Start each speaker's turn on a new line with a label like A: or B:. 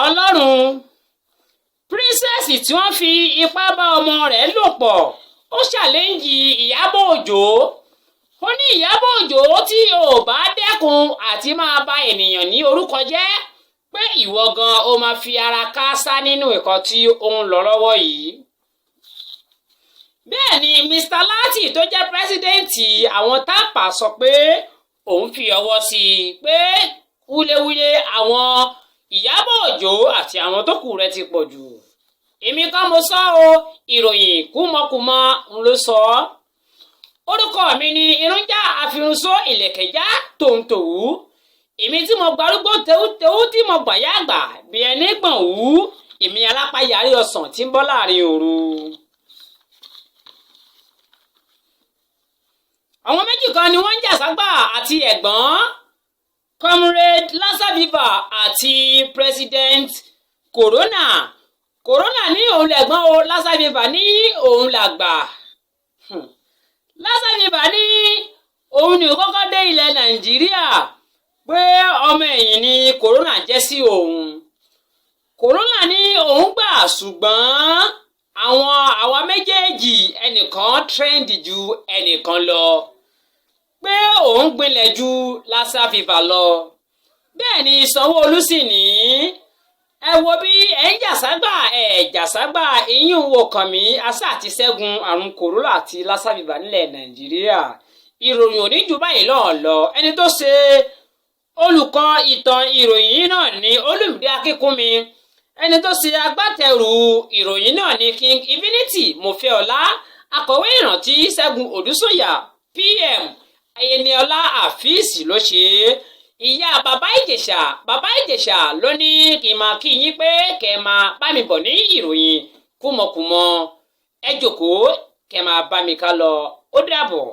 A: ọlọ́run princess tí wọ́n fi ipá bá ọmọ rẹ̀ lò pọ̀ ó ṣàlẹ́ǹjì Ìyábọ̀ Òjó ó ní Ìyábọ̀ Òjó tí ò bá dẹ́kun àti máa bà ènìyàn ní orúkọ jẹ́ pé ìwọ gan ó máa fi ara káásá nínú nǹkan tí ó ń lọ lọ́wọ́ yìí. bẹ́ẹ̀ ni Mr. Lati tó jẹ́ pírẹ́sídẹ́ǹtì àwọn tápà sọ pé òun fi ọwọ́ sí i pé wúlewúle àwọn Ìyábọ̀ Òjó àti àwọn tó kù rẹ̀ ti pọ̀ jù. èmi kan mo sọ o, ìròyìn kúmọkùmọ ń ló sọ ọ́. orúkọ mi ni Irúnjà Afirunṣó Ìlẹ̀kẹ̀já Tòǹtòwú. èmi tí mo gbarúgbó tewútewú tí mo gbàyà àgbà bí ẹni gbọ̀n wú. èmi alápáyàrí ọsàn tí ń bọ́ láàrin òru. àwọn méjì kan ni wọ́n ń jà ságbà àti ẹ̀gbọ́n comrade Lassa Fever àti president Corona ní òun lẹ̀gbọ́n o, Lassa Fever ní òun làgbà. Lassa Fever ní òun ní kọ́kọ́ dé ilẹ̀ Nàìjíríà pé ọmọ ẹ̀yìn ni Corona jẹ́ sí òun. Corona ní òun gbà ṣùgbọ́n àwa méjèèjì ẹnìkan trend ju ẹnìkan lọ pé òun gbinlẹ̀ ju Lassa Fever lọ. bẹ́ẹ̀ ni Sanwó-Olú sì ní ẹ wo bí ẹ ń jàságbà ìyún wo kàn mí asá àti ṣẹ́gun àrùn kòrónà àti Lassa Fever nílẹ̀ Nàìjíríà. ìròyìn ò ní jù báyìí lọ ẹni tó ṣe olùkọ́ ìtàn ìròyìn náà ní Olúmídé Akínkúnmi, ẹni tó ṣe agbátẹrù ìròyìn náà ní King Infinity Mofẹ́ọlá, akọ̀wé ìrántí Ṣẹ́gun Òdúsọ̀yà, PM Ayẹniọlá Àfíìsì ló ṣe é. ìyá bàbá Ìjẹ̀ṣà ló ní kí n máa kí yín pé kẹ́ ẹ máa bá mi bọ̀ ní ìròyìn kúmọkùmọ ẹ jókòó kẹ́ ẹ máa bá mi ká lọ ó dàbọ̀.